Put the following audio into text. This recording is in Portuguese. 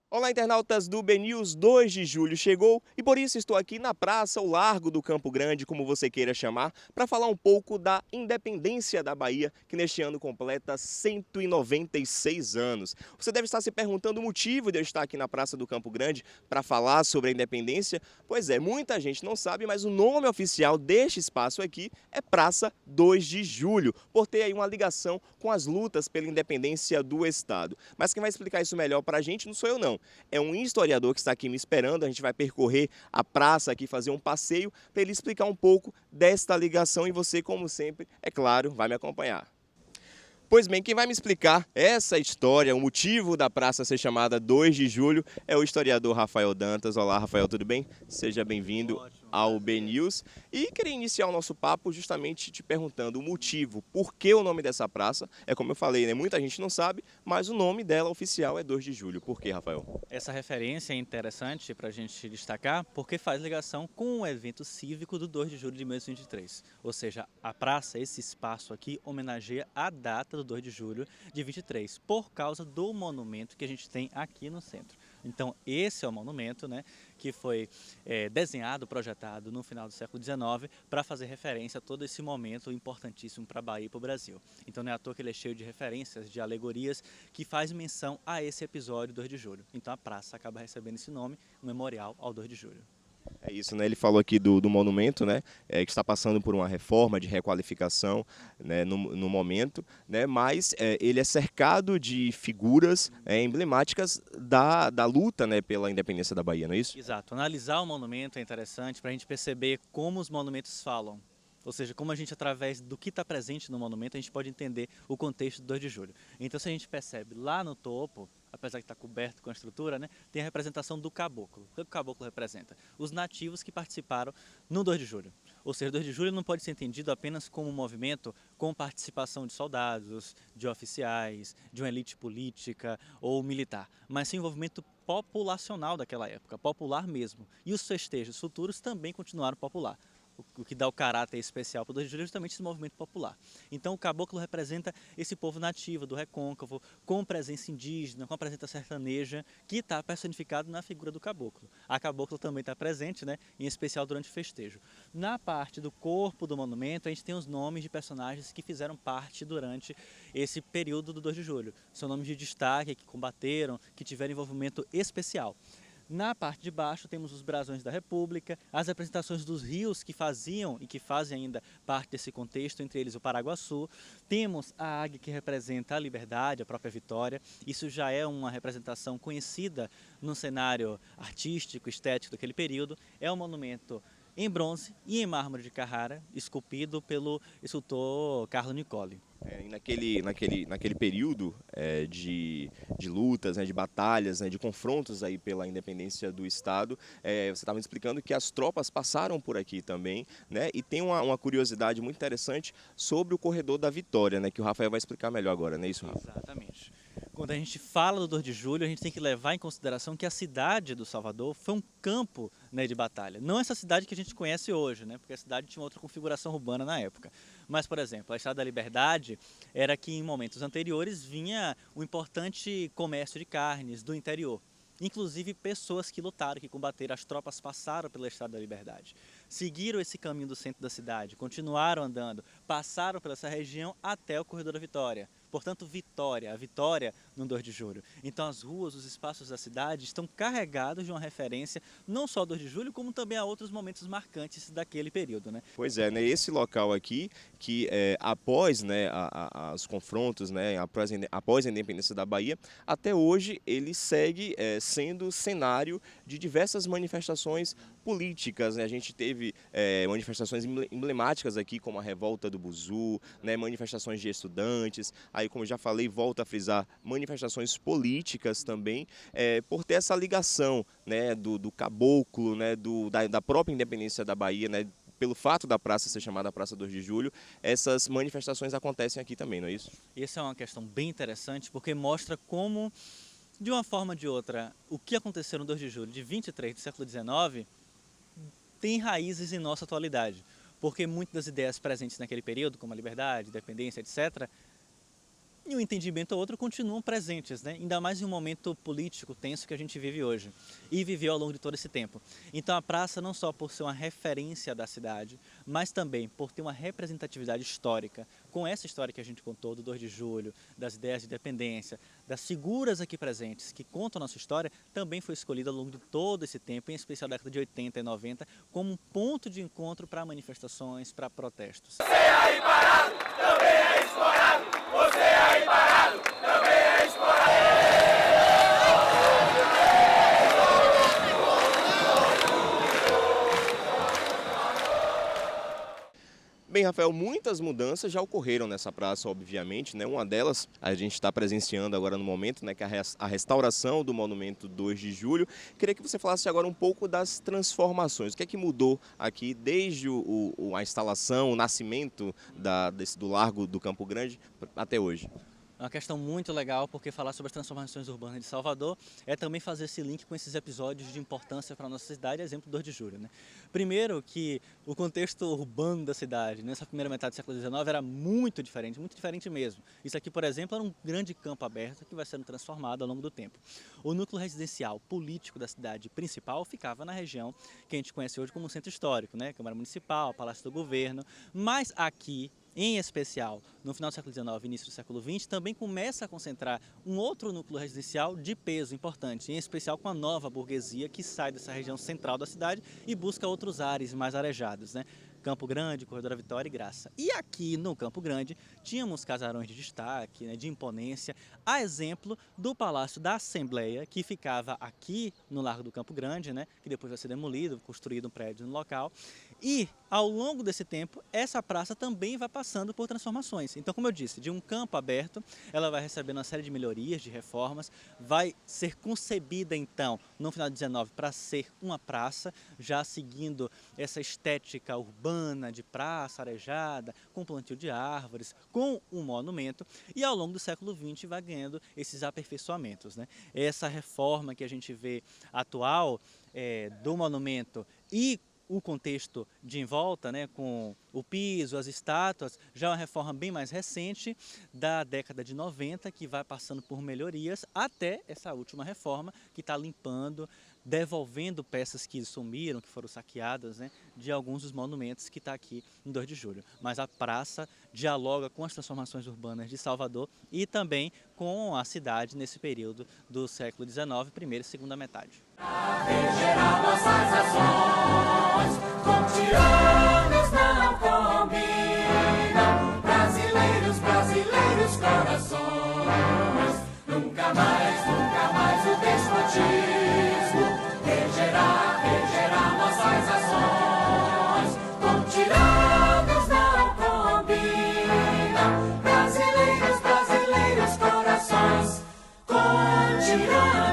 Olá, internautas do BNews. 2 de julho chegou e por isso estou aqui na praça ou Largo do Campo Grande, como você queira chamar, para falar um pouco da independência da Bahia, que neste ano completa 196 anos. Você deve estar se perguntando o motivo de eu estar aqui na Praça do Campo Grande para falar sobre a independência. Pois é, muita gente não sabe, mas o nome oficial deste espaço aqui é Praça 2 de Julho, por ter aí uma ligação com as lutas pela independência do Estado. Mas quem vai explicar isso melhor para a gente não sou eu não. É um historiador que está aqui me esperando. A gente vai percorrer a praça aqui, fazer um passeio para ele explicar um pouco desta ligação e você, como sempre, é claro, vai me acompanhar. Pois bem, quem vai me explicar essa história, o motivo da praça ser chamada 2 de julho, é o historiador Rafael Dantas. Olá, Rafael, tudo bem? Seja bem-vindo Ótimo, ao prazer. BNews. E queria iniciar o nosso papo justamente te perguntando o motivo, por que o nome dessa praça. É como eu falei, né? Muita gente não sabe, mas o nome dela oficial é 2 de julho. Por quê, Rafael? Essa referência é interessante para a gente destacar porque faz ligação com o evento cívico do 2 de julho de 1923. Ou seja, a praça, esse espaço aqui, homenageia a data do 2 de julho de 23, por causa do monumento que a gente tem aqui no centro. Então, esse é o monumento, né, que foi desenhado, projetado no final do século XIX para fazer referência a todo esse momento importantíssimo para a Bahia e para o Brasil. Então, não é à toa que ele é cheio de referências, de alegorias, que faz menção a esse episódio 2 de julho. Então, a praça acaba recebendo esse nome, um memorial ao 2 de julho. É isso, né? Ele falou aqui do monumento, né? Que está passando por uma reforma de requalificação, né? No momento, né? Mas ele é cercado de figuras emblemáticas da luta, né? Pela independência da Bahia, não é isso? Exato. Analisar o monumento é interessante para a gente perceber como os monumentos falam. Ou seja, como a gente, através do que está presente no monumento, a gente pode entender o contexto do 2 de julho. Então, se a gente percebe lá no topo, apesar de estar coberto com a estrutura, né, tem a representação do caboclo. O que o caboclo representa? Os nativos que participaram no 2 de julho. Ou seja, o 2 de julho não pode ser entendido apenas como um movimento com participação de soldados, de oficiais, de uma elite política ou militar, mas sim um movimento populacional daquela época, popular mesmo. E os festejos futuros também continuaram popular. O que dá o caráter especial para o 2 de julho é justamente esse movimento popular. Então o caboclo representa esse povo nativo do recôncavo, com presença indígena, com a presença sertaneja, que está personificado na figura do caboclo. A cabocla também está presente, né, em especial durante o festejo. Na parte do corpo do monumento, a gente tem os nomes de personagens que fizeram parte durante esse período do 2 de julho. São nomes de destaque, que combateram, que tiveram envolvimento especial. Na parte de baixo temos os brasões da República, as representações dos rios que faziam e que fazem ainda parte desse contexto, entre eles o Paraguaçu. Temos a águia que representa a liberdade, a própria vitória. Isso já é uma representação conhecida no cenário artístico, estético daquele período. É um monumento em bronze e em mármore de Carrara, esculpido pelo escultor Carlo Nicoli. E naquele período de lutas, né, de batalhas, né, de confrontos aí pela independência do Estado, você estava me explicando que as tropas passaram por aqui também, né? E tem uma curiosidade muito interessante sobre o Corredor da Vitória, né? Que o Rafael vai explicar melhor agora, não é isso, Rafa? Exatamente. Quando a gente fala do 2 de julho, a gente tem que levar em consideração que a cidade do Salvador foi um campo, né, de batalha. Não essa cidade que a gente conhece hoje, né, porque a cidade tinha outra configuração urbana na época. Mas, por exemplo, a Estrada da Liberdade era que em momentos anteriores vinha um importante comércio de carnes do interior. Inclusive pessoas que lutaram, que combateram, as tropas passaram pela Estrada da Liberdade. Seguiram esse caminho do centro da cidade, continuaram andando, passaram pela essa região até o Corredor da Vitória. Portanto, Vitória, a vitória no 2 de julho. Então as ruas, os espaços da cidade estão carregados de uma referência não só ao 2 de julho, como também a outros momentos marcantes daquele período, né? Pois é, né? Esse local aqui, que após, né, os confrontos, né, após a independência da Bahia, até hoje ele segue sendo cenário de diversas manifestações políticas, né? A gente teve manifestações emblemáticas aqui, como a Revolta do Buzu, né, manifestações de estudantes, aí como eu já falei, volto a frisar, manifestações políticas também, por ter essa ligação, né, do caboclo, né, da própria independência da Bahia, né, pelo fato da praça ser chamada Praça 2 de Julho, essas manifestações acontecem aqui também, não é isso? Essa é uma questão bem interessante porque mostra como, de uma forma ou de outra, o que aconteceu no 2 de julho de 23 do século XIX tem raízes em nossa atualidade. Porque muitas das ideias presentes naquele período, como a liberdade, independência, etc., e um entendimento ou outro continuam presentes, né? Ainda mais em um momento político tenso que a gente vive hoje e viveu ao longo de todo esse tempo. Então a praça, não só por ser uma referência da cidade, mas também por ter uma representatividade histórica, com essa história que a gente contou do 2 de julho, das ideias de independência, das figuras aqui presentes que contam a nossa história, também foi escolhida ao longo de todo esse tempo, em especial da década de 80 e 90, como um ponto de encontro para manifestações, para protestos. Você aí parado, também é explorado. Você aí parado, também é explorado. Bem, Rafael, muitas mudanças já ocorreram nessa praça, obviamente, né? Uma delas a gente está presenciando agora no momento, né? Que é a restauração do monumento 2 de julho. Queria que você falasse agora um pouco das transformações. O que é que mudou aqui desde a instalação, o nascimento do Largo do Campo Grande até hoje? É uma questão muito legal, porque falar sobre as transformações urbanas de Salvador é também fazer esse link com esses episódios de importância para a nossa cidade, exemplo 2 de julho. Né? Primeiro que o contexto urbano da cidade, nessa primeira metade do século XIX, era muito diferente mesmo. Isso aqui, por exemplo, era um grande campo aberto que vai sendo transformado ao longo do tempo. O núcleo residencial político da cidade principal ficava na região que a gente conhece hoje como centro histórico, né? Câmara Municipal, Palácio do Governo, mas aqui, em especial, no final do século XIX e início do século XX, também começa a concentrar um outro núcleo residencial de peso importante, em especial com a nova burguesia que sai dessa região central da cidade e busca outros ares mais arejados, né? Campo Grande, Corredor da Vitória e Graça. E aqui no Campo Grande tínhamos casarões de destaque, né, de imponência, a exemplo do Palácio da Assembleia, que ficava aqui no Largo do Campo Grande, né, que depois vai ser demolido, construído um prédio no local. E, ao longo desse tempo, essa praça também vai passando por transformações. Então, como eu disse, de um campo aberto, ela vai recebendo uma série de melhorias, de reformas, vai ser concebida, então, no final de 19, para ser uma praça, já seguindo essa estética urbana de praça arejada, com plantio de árvores, com um monumento, e ao longo do século XX vai ganhando esses aperfeiçoamentos, né? Essa reforma que a gente vê atual do monumento e o contexto de em volta, né, com o piso, as estátuas, já é uma reforma bem mais recente, da década de 90, que vai passando por melhorias, até essa última reforma, que está limpando, devolvendo peças que sumiram, que foram saqueadas, né, de alguns dos monumentos que está aqui em 2 de julho. Mas a praça dialoga com as transformações urbanas de Salvador e também com a cidade nesse período do século XIX, primeira e segunda metade. Gerar nossas ações, cotidianos não combinam. Brasileiros corações, nunca mais o despotismo. Regerar nossas ações, cotidianos não combinam. Brasileiros corações, cotidianos.